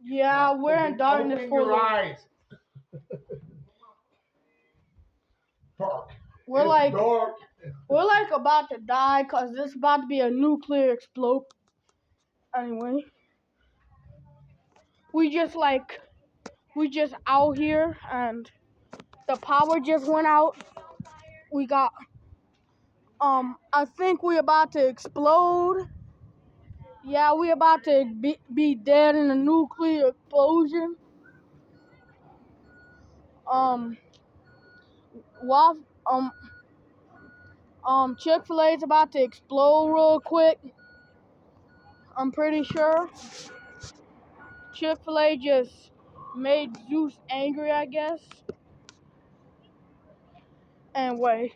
Yeah, we're in darkness Open for your eyes. Fuck. We're It's like dark. we're like about to die because there's about to be a nuclear explode. Anyway, we just out here and the power just went out. We got I think we about to explode. Yeah, we about to be dead in a nuclear explosion. Waff Chick-fil-A is about to explode real quick. I'm pretty sure. Chick-fil-A just made Zeus angry, I guess. Anyway.